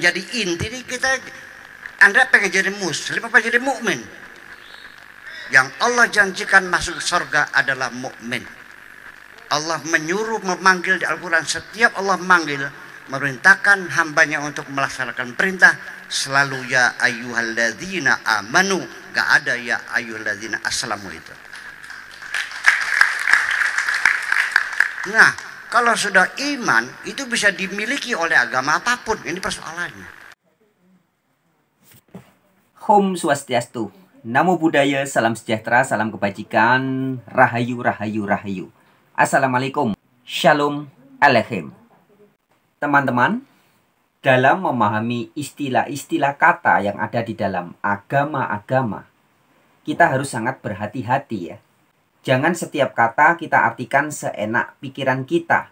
menjadi inti ini kita, Anda pengen jadi muslim apa jadi mukmin? Yang Allah janjikan masuk surga adalah mukmin. Allah menyuruh, memanggil di Al-Quran, setiap Allah manggil, merintahkan hambanya untuk melaksanakan perintah, selalu ya ayyuhalladzina amanu, gak ada ya ayyuhalladzina aslamu itu. Nah, kalau sudah iman, itu bisa dimiliki oleh agama apapun. Ini persoalannya. Om Swastiastu, Namo Buddhaya, salam sejahtera, salam kebajikan, rahayu, rahayu, rahayu. Assalamualaikum, Shalom Aleichem. Teman-teman, dalam memahami istilah-istilah kata yang ada di dalam agama-agama, kita harus sangat berhati-hati ya. Jangan setiap kata kita artikan seenak pikiran kita,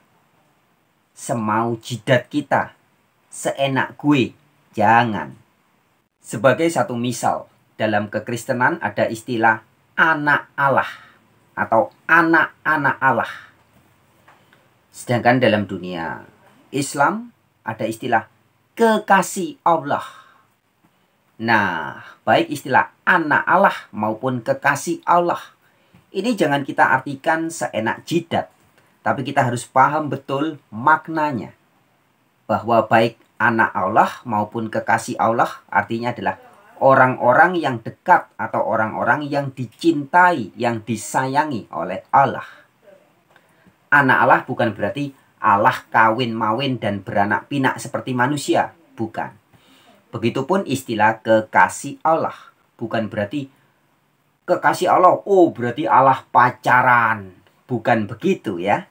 semau jidat kita, seenak gue. Jangan. Sebagai satu misal, dalam kekristenan ada istilah anak Allah atau anak-anak Allah. Sedangkan dalam dunia Islam ada istilah kekasih Allah. Nah, baik istilah anak Allah maupun kekasih Allah, ini jangan kita artikan seenak jidat, tapi kita harus paham betul maknanya. Bahwa baik anak Allah maupun kekasih Allah artinya adalah orang-orang yang dekat atau orang-orang yang dicintai, yang disayangi oleh Allah. Anak Allah bukan berarti Allah kawin mawin dan beranak pinak seperti manusia, bukan. Begitupun istilah kekasih Allah, bukan berarti kekasih Allah, oh berarti Allah pacaran. Bukan begitu ya.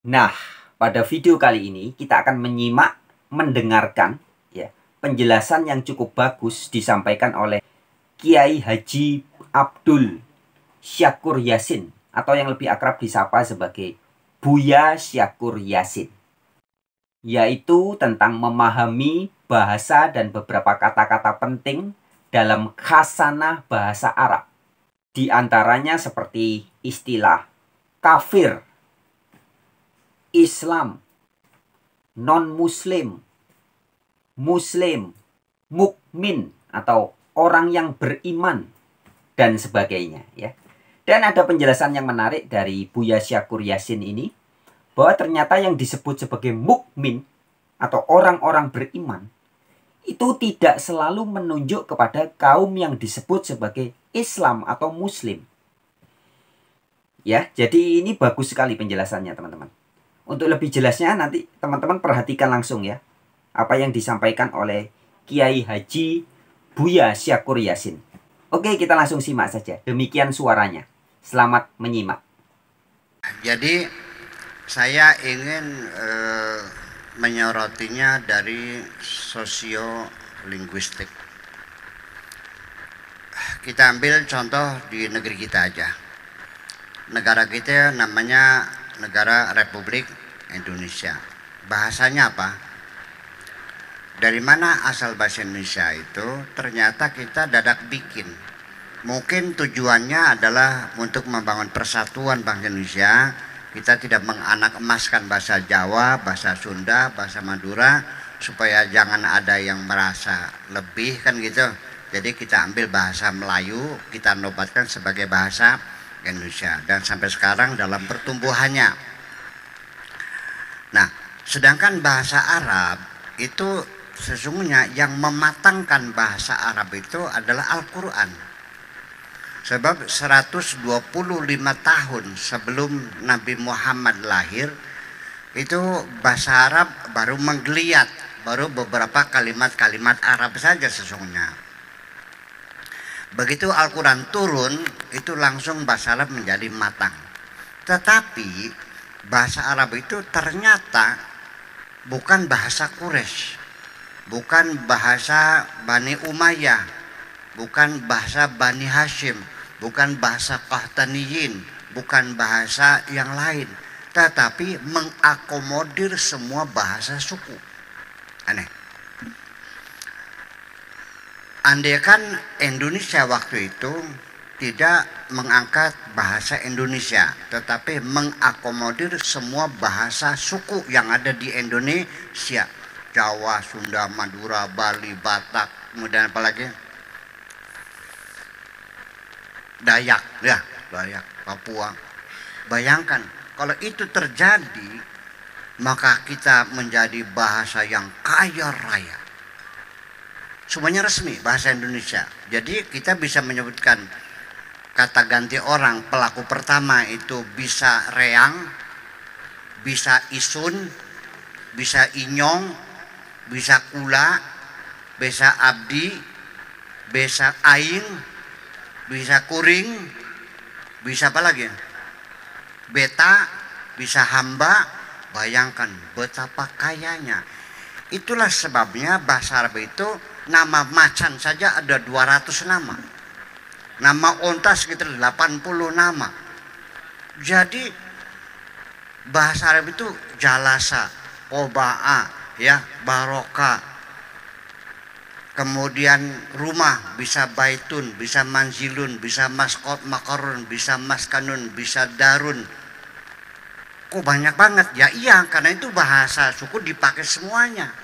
Nah, pada video kali ini kita akan menyimak, mendengarkan ya, penjelasan yang cukup bagus disampaikan oleh Kiai Haji Abdul Syakur Yasin, atau yang lebih akrab disapa sebagai Buya Syakur Yasin, yaitu tentang memahami bahasa dan beberapa kata-kata penting dalam khasanah bahasa Arab. Di antaranya seperti istilah kafir, Islam, non-muslim, muslim, mukmin atau orang yang beriman dan sebagainya ya. Dan ada penjelasan yang menarik dari Buya Syakur Yasin ini, bahwa ternyata yang disebut sebagai mukmin atau orang-orang beriman itu tidak selalu menunjuk kepada kaum yang disebut sebagai Islam atau Muslim. Ya, jadi ini bagus sekali penjelasannya teman-teman. Untuk lebih jelasnya nanti teman-teman perhatikan langsung ya, apa yang disampaikan oleh Kiai Haji Buya Syakur Yasin. Oke, kita langsung simak saja. Demikian suaranya. Selamat menyimak. Jadi saya ingin menyorotinya dari sosiolinguistik. Kita ambil contoh di negeri kita aja. Negara kita namanya Negara Republik Indonesia. Bahasanya apa? Dari mana asal bahasa Indonesia itu? Ternyata kita dadak bikin. Mungkin tujuannya adalah untuk membangun persatuan bangsa Indonesia. Kita tidak menganak emaskan bahasa Jawa, bahasa Sunda, bahasa Madura, supaya jangan ada yang merasa lebih kan gitu. Jadi kita ambil bahasa Melayu, kita nobatkan sebagai bahasa Indonesia. Dan sampai sekarang dalam pertumbuhannya. Nah, sedangkan bahasa Arab itu sesungguhnya yang mematangkan bahasa Arab itu adalah Al-Quran. Sebab 125 tahun sebelum Nabi Muhammad lahir, itu bahasa Arab baru menggeliat, baru beberapa kalimat-kalimat Arab saja sesungguhnya. Begitu Al-Quran turun, itu langsung bahasa Arab menjadi matang. Tetapi bahasa Arab itu ternyata bukan bahasa Quraisy, bukan bahasa Bani Umayyah, bukan bahasa Bani Hashim, bukan bahasa Qahtaniyin, bukan bahasa yang lain, tetapi mengakomodir semua bahasa suku. Aneh. Andaikan Indonesia waktu itu tidak mengangkat bahasa Indonesia, tetapi mengakomodir semua bahasa suku yang ada di Indonesia, Jawa, Sunda, Madura, Bali, Batak, kemudian apalagi Dayak, ya Dayak, Papua. Bayangkan kalau itu terjadi, maka kita menjadi bahasa yang kaya raya. Semuanya resmi bahasa Indonesia. Jadi kita bisa menyebutkan kata ganti orang. Pelaku pertama itu bisa reang, bisa isun, bisa inyong, bisa kula, bisa abdi, bisa aing, bisa kuring, bisa apa lagi? Beta, bisa hamba. Bayangkan betapa kayanya. Itulah sebabnya bahasa Arab itu nama macan saja ada 200 nama. Nama onta sekitar 80 nama. Jadi bahasa Arab itu jalasa, oba'a, ya, baroka. Kemudian rumah bisa baitun, bisa manzilun, bisa maskot makarun, bisa maskanun, bisa darun. Kok banyak banget? Ya iya, karena itu bahasa suku dipakai semuanya.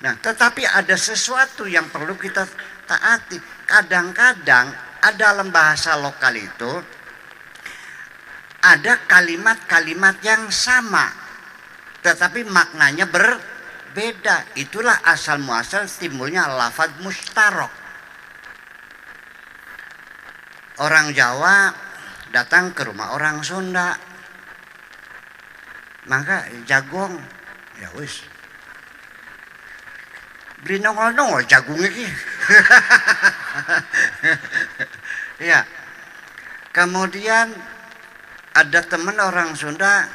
Nah, tetapi ada sesuatu yang perlu kita taati. Kadang-kadang dalam bahasa lokal itu ada kalimat-kalimat yang sama, tetapi maknanya berbeda. Itulah asal muasal timbulnya lafaz mustarok. Orang Jawa datang ke rumah orang Sunda, maka jagong, ya wis, beli nongol-nongol jagung iki. Ya. Kemudian ada teman orang Sunda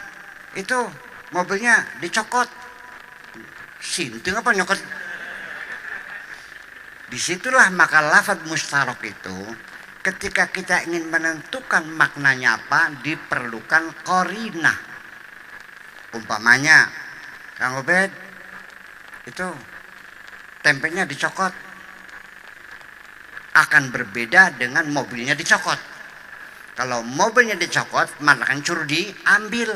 itu mobilnya dicokot. Sinting apa nyokot? Disitulah maka lafaz mustarok itu ketika kita ingin menentukan maknanya apa diperlukan qarinah. Umpamanya Kang Ubed itu tempenya dicokot, akan berbeda dengan mobilnya dicokot. Kalau mobilnya dicokot maknanya suruh diambil,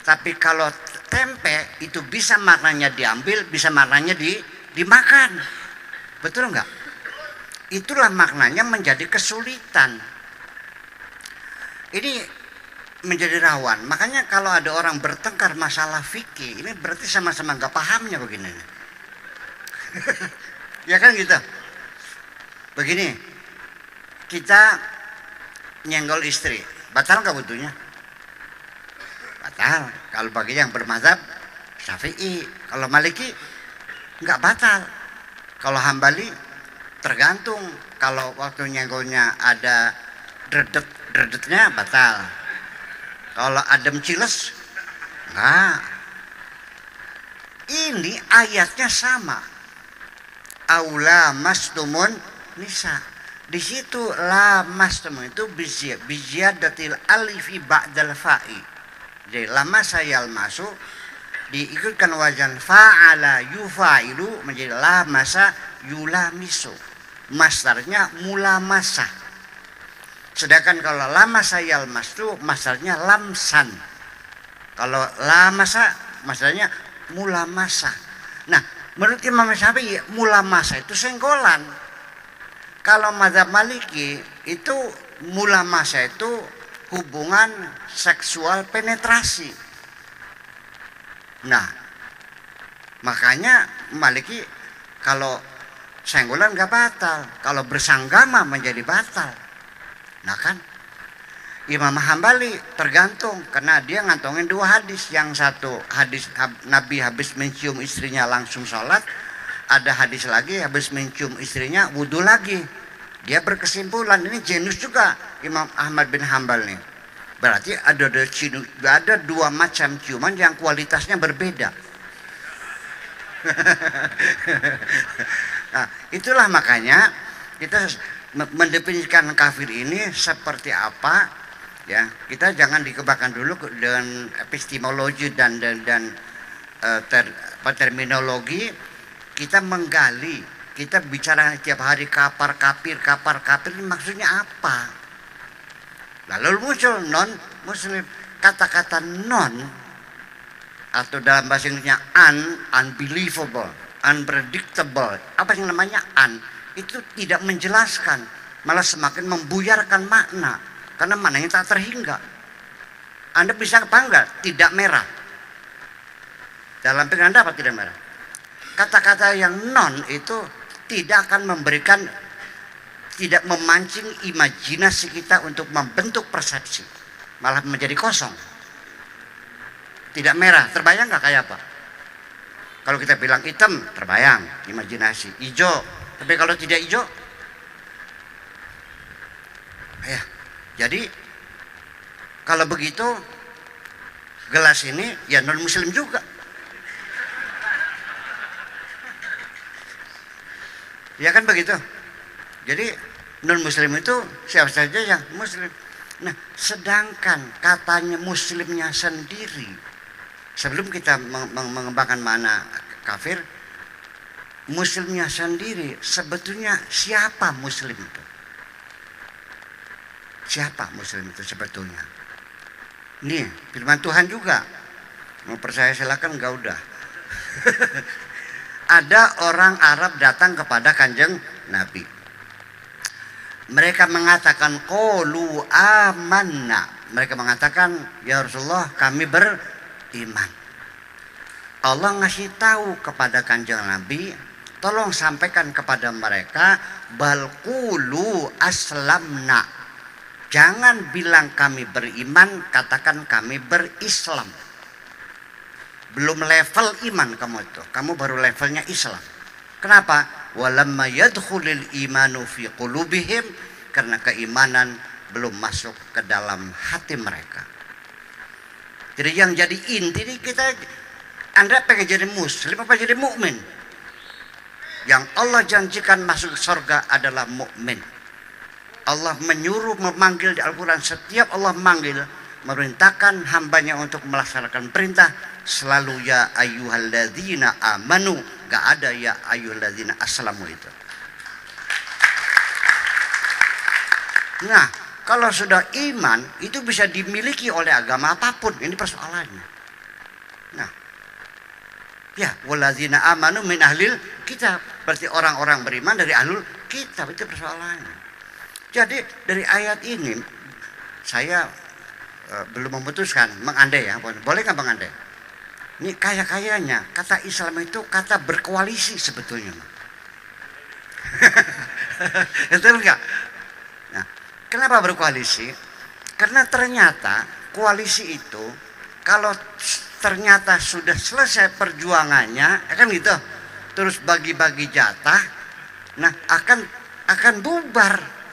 tapi kalau tempe itu bisa maknanya diambil, bisa maknanya dimakan. Betul enggak? Itulah maknanya menjadi kesulitan. Ini menjadi rawan. Makanya kalau ada orang bertengkar masalah fikih, ini berarti sama-sama nggak pahamnya begini. Ya kan gitu. Begini, kita nyenggol istri, batal nggak wudunya? Batal. Kalau bagi yang bermadzhab Syafi'i, kalau Maliki nggak batal. Kalau Hambali tergantung. Kalau waktu nyenggolnya ada dredet-dredetnya batal. Kalau adem ciles enggak. Ini ayatnya sama. Aula mastumun nisa. Di situ la mastumun itu biziyadatil alifi ba'dal fa'i. Jadi lama sayal masuk diikutkan wajan fa'ala yufailu menjadi la masa yulamisu. Masdarnya mulamasa. Sedangkan kalau lama sayal mastu masdarnya lamsan. Kalau lamasa masdarnya mulamasa. Nah, menurut Imam Syafi'i mulamasa itu senggolan. Kalau mazhab Maliki itu mulamasa itu hubungan seksual penetrasi. Nah, makanya Maliki kalau senggolan nggak batal, kalau bersanggama menjadi batal. Nah kan, Imam Hambali tergantung karena dia ngantongin dua hadis. Yang satu hadis Nabi habis mencium istrinya langsung sholat, ada hadis lagi habis mencium istrinya wudhu lagi. Dia berkesimpulan ini jenius juga Imam Ahmad bin Hambal nih. Berarti ada dua macam ciuman yang kualitasnya berbeda. Nah, itulah makanya kita mendefinisikan kafir ini seperti apa, ya. Kita jangan dikebakkan dulu dengan epistemologi dan terminologi. Kita menggali, kita bicara tiap hari kapar kapir ini maksudnya apa. Lalu muncul non muslim. Kata-kata non atau dalam bahasa Inggrisnya unbelievable unpredictable. Apa yang namanya itu tidak menjelaskan, malah semakin membuyarkan makna karena maknanya tak terhingga. Anda bisa apa enggak? Tidak merah. Dalam pikiran Anda apa tidak merah? Kata-kata yang non itu tidak akan memberikan, tidak memancing imajinasi kita untuk membentuk persepsi, malah menjadi kosong. Tidak merah, terbayang nggak kayak apa? Kalau kita bilang hitam, terbayang, imajinasi. Hijau, tapi kalau tidak hijau, ya. Jadi kalau begitu gelas ini ya non muslim juga. Ya kan begitu. Jadi non muslim itu siapa saja yang muslim. Nah, sedangkan katanya muslimnya sendiri, sebelum kita mengembangkan makna kafir, muslimnya sendiri sebetulnya siapa muslim itu? Siapa muslim itu sebetulnya? Nih, firman Tuhan juga. Mau percaya silakan, enggak udah. Ada orang Arab datang kepada Kanjeng Nabi. Mereka mengatakan qalu amanna. Mereka mengatakan, ya Rasulullah, kami beriman. Allah ngasih tahu kepada Kanjeng Nabi, tolong sampaikan kepada mereka, bal qulu aslamna. Jangan bilang kami beriman, katakan kami berislam. Belum level iman kamu itu, kamu baru levelnya Islam. Kenapa? Walamma yadkhulul imanu fi qulubihim, karena keimanan belum masuk ke dalam hati mereka. Jadi yang jadi inti ini kita, Anda pengen jadi muslim apa jadi mukmin? Yang Allah janjikan masuk surga adalah mukmin. Allah menyuruh, memanggil di Al-Quran, setiap Allah manggil, memerintahkan hambanya untuk melaksanakan perintah, selalu ya ayyuhalladzina amanu, gak ada ya ayyuhalladzina aslamu itu. Nah, kalau sudah iman, itu bisa dimiliki oleh agama apapun, ini persoalannya. Nah, ya walladzina amanu min ahlil kitab, berarti orang-orang beriman dari ahlul kitab, itu persoalannya. Jadi dari ayat ini saya belum memutuskan, mengandai ya, boleh nggak mengandai? Ini kayaknya kata Islam itu kata berkoalisi sebetulnya. Betul nggak? Nah, kenapa berkoalisi? Karena ternyata koalisi itu kalau ternyata sudah selesai perjuangannya, kan gitu, terus bagi-bagi jatah, nah akan bubar.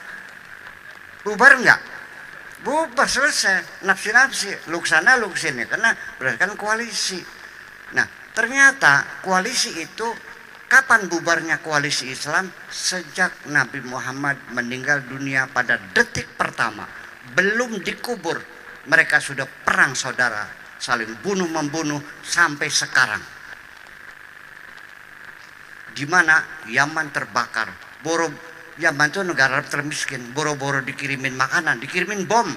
Bubar enggak? Bubar, selesai. Nafsi-nafsi, luksana luksini, karena berdasarkan koalisi. Nah, ternyata koalisi itu, kapan bubarnya koalisi Islam? Sejak Nabi Muhammad meninggal dunia pada detik pertama, belum dikubur, mereka sudah perang saudara, saling bunuh-membunuh sampai sekarang. Di mana Yaman terbakar, Yaman itu negara termiskin, boro-boro dikirimin makanan, dikirimin bom.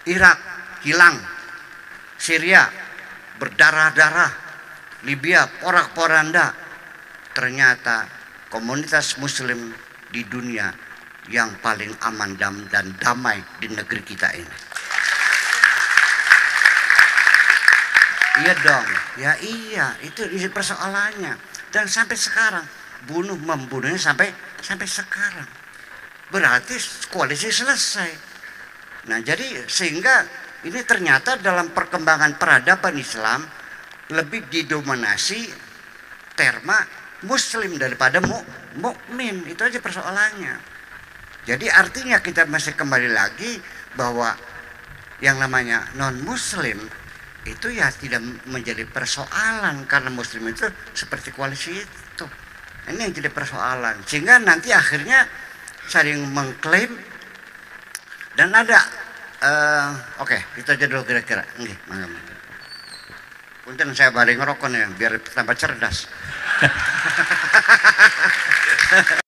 Irak hilang, Syria berdarah-darah, Libya porak-poranda. Ternyata komunitas muslim di dunia yang paling aman dan damai di negeri kita ini. Iya dong, ya iya, itu persoalannya. Dan sampai sekarang membunuhnya sampai sekarang. Berarti koalisi selesai. Nah, jadi sehingga ini ternyata dalam perkembangan peradaban Islam lebih didominasi terma muslim daripada mukmin. Itu aja persoalannya. Jadi artinya kita masih kembali lagi bahwa yang namanya non muslim itu ya tidak menjadi persoalan, karena muslim itu seperti koalisi itu. Ini yang jadi persoalan, sehingga nanti akhirnya saling mengklaim. Dan ada oke, kita aja dulu kira-kira. Punten saya balik ngerokok nih biar tambah cerdas.